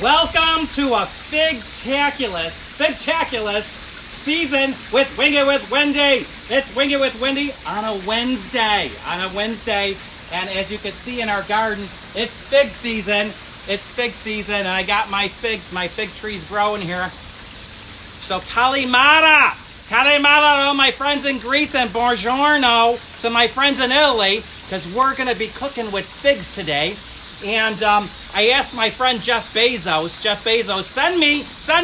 Welcome to a fig-taculous season with Wing It with Wendy. It's Wing It with Wendy on a Wednesday. And as you can see in our garden, it's fig season. And I got my figs, my fig trees growing here. So Kalimata to all my friends in Greece, and buongiorno to my friends in Italy, because we're going to be cooking with figs today. And I asked my friend Jeff Bezos, send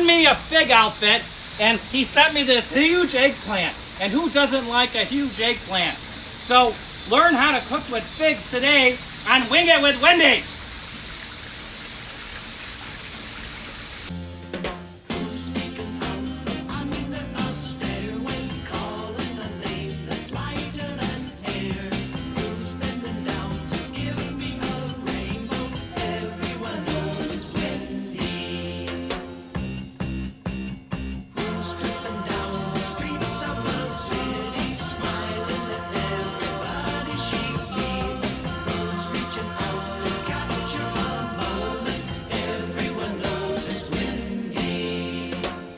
me a fig outfit, and he sent me this huge eggplant. And who doesn't like a huge eggplant? So learn how to cook with figs today on Wing It with Wendy.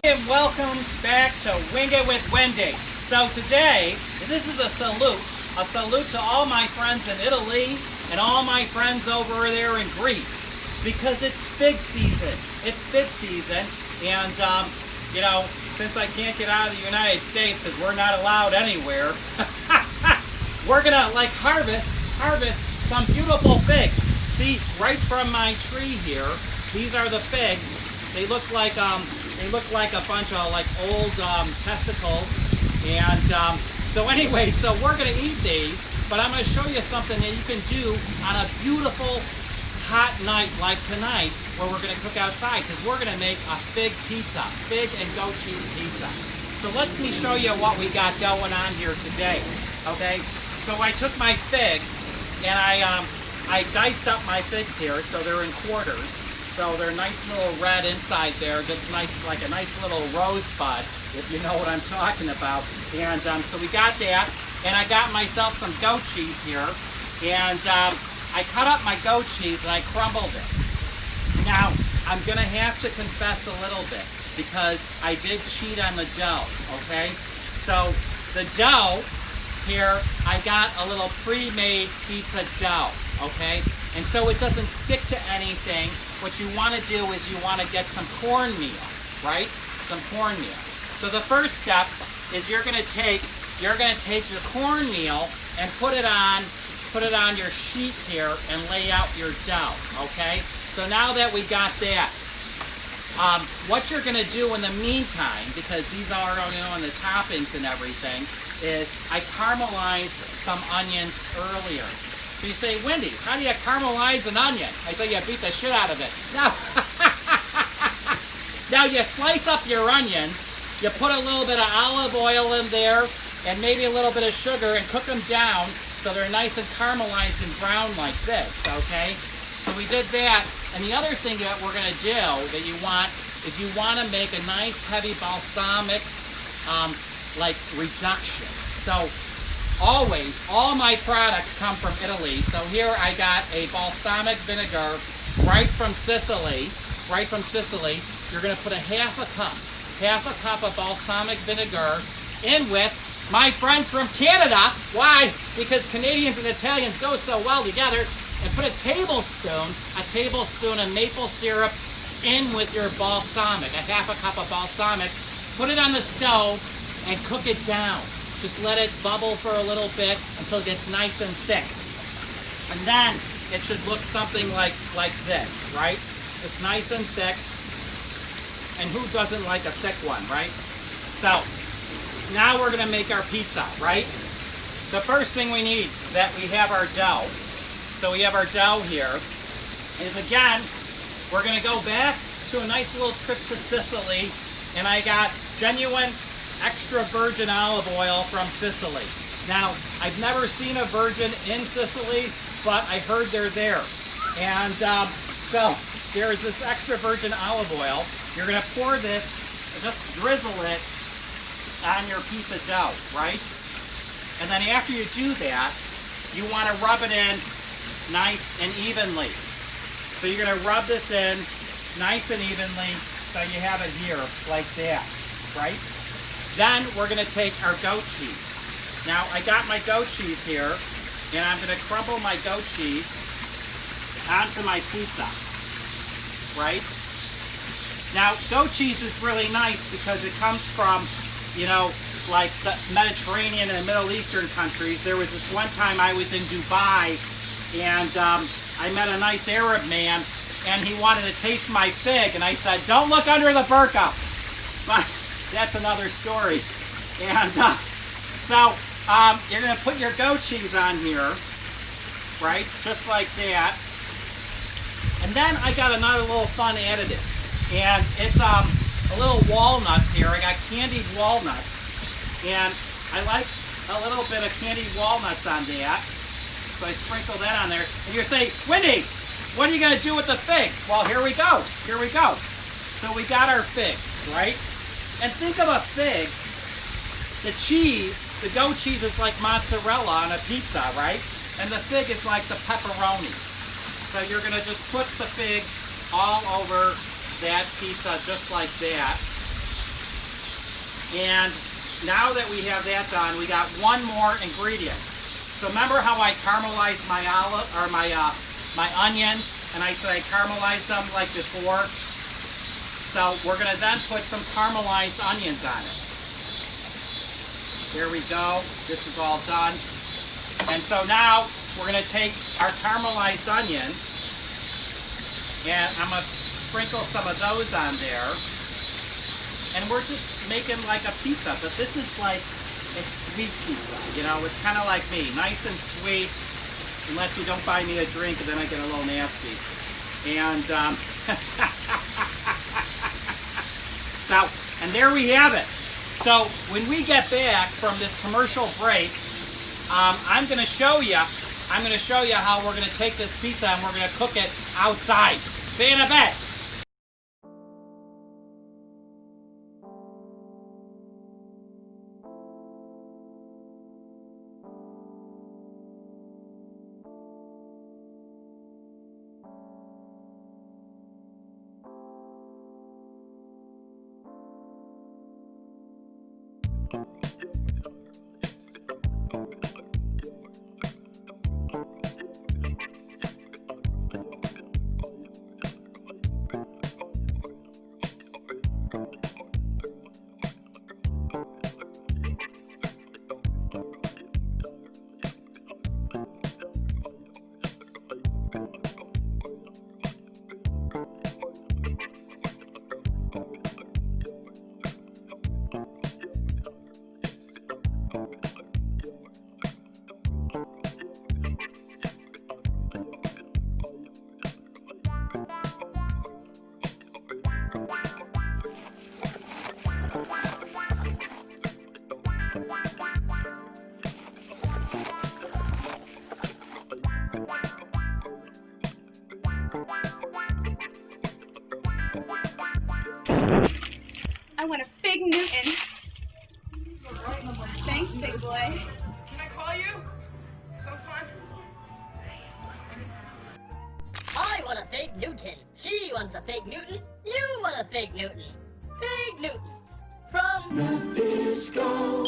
And welcome back to Wing It with Wendy. So today, this is a salute to all my friends in Italy and all my friends over there in Greece, because it's fig season. And you know, since I can't get out of the United States because we're not allowed anywhere, we're gonna harvest some beautiful figs. See, right from my tree here, these are the figs. They look like a bunch of old testicles. And so anyway, so we're gonna eat these, but I'm gonna show you something that you can do on a beautiful hot night like tonight, where we're gonna cook outside, because we're gonna make a fig and goat cheese pizza. So let me show you what we got going on here today. Okay, so I took my figs and I diced up my figs here, so they're in quarters. So they're nice little red inside there, just nice, like a nice little rosebud, if you know what I'm talking about. And so we got that, and I got myself some goat cheese here, and I cut up my goat cheese and I crumbled it. Now, I'm gonna have to confess a little bit, because I did cheat on the dough, okay? So the dough here, I got a little pre-made pizza dough, okay? And so it doesn't stick to anything. What you want to do is you want to get some cornmeal, right? Some cornmeal. So the first step is you're going to take your cornmeal and put it on your sheet here and lay out your dough, okay? So now that we got that, what you're going to do in the meantime, because these are on the toppings and everything, is I caramelized some onions earlier. So you say, Wendy, how do you caramelize an onion? I say, you beat the shit out of it. Now you slice up your onions, you put a little bit of olive oil in there, and maybe a little bit of sugar, and cook them down so they're nice and caramelized and brown like this, okay? So we did that, and the other thing that we're going to do that you want to make a nice heavy balsamic reduction. So always, all my products come from Italy. So here I got a balsamic vinegar right from Sicily. You're going to put a half a cup of balsamic vinegar in with my friends from Canada. Why? Because Canadians and Italians go so well together. And put a tablespoon of maple syrup in with your balsamic, a half a cup of balsamic. Put it on the stove and cook it down. Just let it bubble for a little bit until it gets nice and thick. And then it should look something like this, right? It's nice and thick. And who doesn't like a thick one, right? So now we're gonna make our pizza, right? The first thing we need, that we have our dough. So we have our dough here. Is again, we're gonna go back to a nice little trip to Sicily, and I got genuine extra virgin olive oil from Sicily. Now, I've never seen a virgin in Sicily, but I heard they're there. And so there is this extra virgin olive oil. You're gonna pour this, just drizzle it on your piece of dough, right? And then after you do that, you want to rub it in nice and evenly. So you're going to rub this in nice and evenly, so you have it here like that, right? Then we're going to take our goat cheese. Now I got my goat cheese here, and I'm going to crumble my goat cheese onto my pizza, right? Now goat cheese is really nice because it comes from, you know, like the Mediterranean and Middle Eastern countries. There was this one time I was in Dubai, and I met a nice Arab man, and he wanted to taste my fig, and I said, don't look under the burqa. But that's another story. And so you're going to put your goat cheese on here, right, just like that. And then I got another little fun additive, and it's a little walnuts here. I got candied walnuts, and I like a little bit of candied walnuts on that. So I sprinkle that on there. And you're saying, Wendy, what are you going to do with the figs? Well, here we go. Here we go. So we got our figs, right? And think of a fig. The cheese, the goat cheese is like mozzarella on a pizza, right? And the fig is like the pepperoni. So you're going to just put the figs all over that pizza just like that. And now that we have that done, we got one more ingredient. So remember how I caramelized my my onions, and I said I caramelized them like before? So we're going to then put some caramelized onions on it. There we go. This is all done. And so now we're going to take our caramelized onions, and I'm going to sprinkle some of those on there. And we're just making like a pizza, but this is like a sweet pizza, you know, it's kind of like me, nice and sweet, unless you don't buy me a drink, and then I get a little nasty. And so, and there we have it. So when we get back from this commercial break, I'm going to show you how we're going to take this pizza and we're going to cook it outside. See you in a bit. I want a Fig Newton. Thanks, big boy. Can I call you sometime? I want a Fig Newton. She wants a Fig Newton. You want a Fig Newton. Fig Newton. From Nabisco.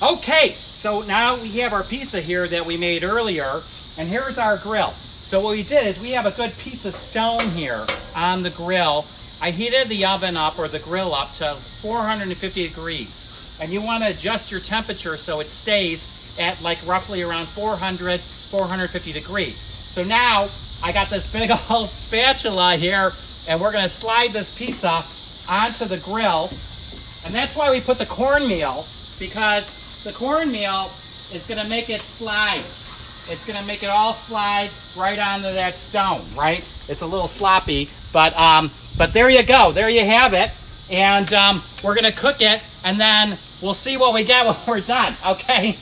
Okay, so now we have our pizza here that we made earlier, and here's our grill. So what we did is we have a good pizza stone here on the grill. I heated the oven up, or the grill up, to 450 degrees. And you want to adjust your temperature so it stays at like roughly around 400, 450 degrees. So now I got this big old spatula here, and we're going to slide this pizza onto the grill. And that's why we put the cornmeal, because the cornmeal is going to make it slide. It's going to make it all slide right onto that stone, right? It's a little sloppy, but there you go. There you have it. And we're going to cook it, and then we'll see what we get when we're done, okay?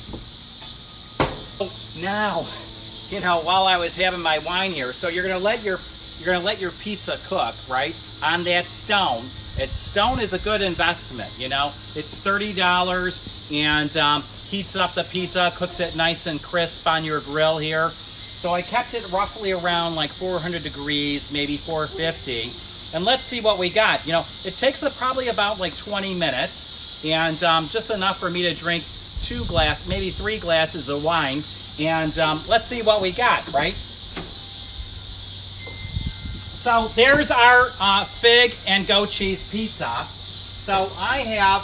Now, you know, while I was having my wine here, so you're going to let your pizza cook, right, on that stone. Stone is a good investment, you know. It's $30, and heats up the pizza, cooks it nice and crisp on your grill here. So I kept it roughly around like 400 degrees, maybe 450. And let's see what we got. You know, it takes probably about like 20 minutes, and just enough for me to drink 2 glasses, maybe 3 glasses of wine. And let's see what we got, right? So there's our fig and goat cheese pizza. So I have,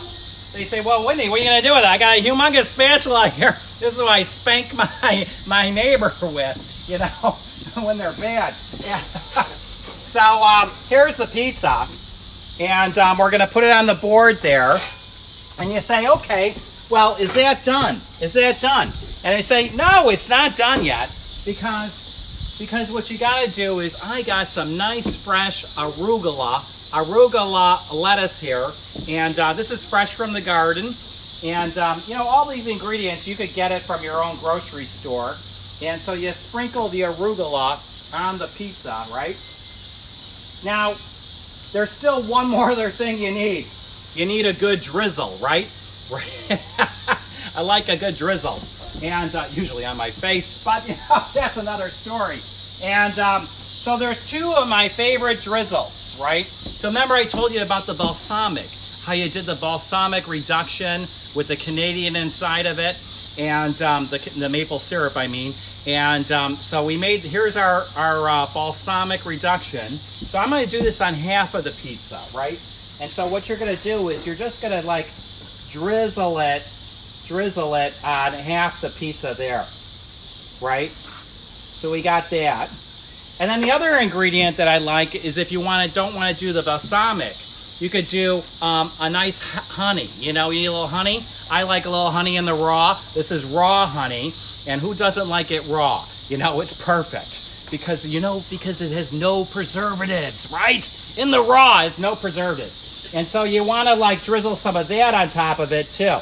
they say, well, Wendy, what are you going to do with it? I got a humongous spatula here. This is what I spank my neighbor with, you know, when they're bad. Yeah. So here's the pizza. And we're going to put it on the board there. And you say, okay, well, is that done? Is that done? And they say, no, it's not done yet. Because what you got to do is, I got some nice fresh arugula lettuce here, and this is fresh from the garden. And you know, all these ingredients, you could get it from your own grocery store. And so you sprinkle the arugula on the pizza, right? Now, there's still one more other thing you need. You need a good drizzle, right? I like a good drizzle. And usually on my face, but you know, that's another story. And so there's 2 of my favorite drizzles, right? So remember I told you about the balsamic, how you did the balsamic reduction with the Canadian inside of it, and the maple syrup, I mean. And so we made, here's our balsamic reduction. So I'm going to do this on half of the pizza, right? And so what you're going to do is you're just going to like drizzle it on half the pizza there, right? So we got that. And then the other ingredient that I like is, if you don't want to do the balsamic, you could do a nice honey. You know, you need a little honey. I like a little honey in the raw. This is raw honey, and who doesn't like it raw? You know, it's perfect because it has no preservatives, right? In the raw, it's no preservatives. And so you want to like drizzle some of that on top of it too,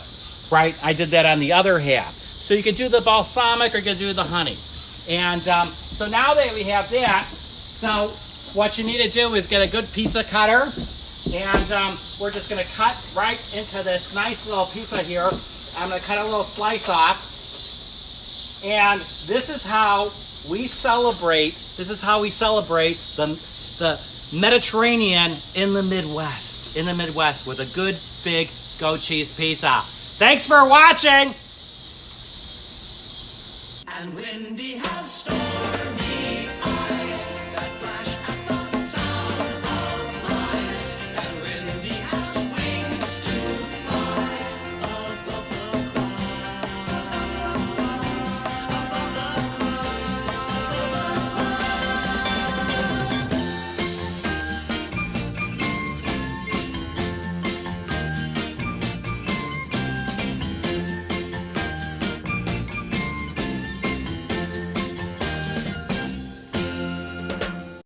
right? I did that on the other half. So you could do the balsamic or you could do the honey. And so now that we have that, so what you need to do is get a good pizza cutter, and we're just going to cut right into this nice little pizza here. I'm going to cut a little slice off, and this is how we celebrate. This is how we celebrate the Mediterranean in the Midwest. In the Midwest with a good big goat cheese pizza. Thanks for watching. And Wendy has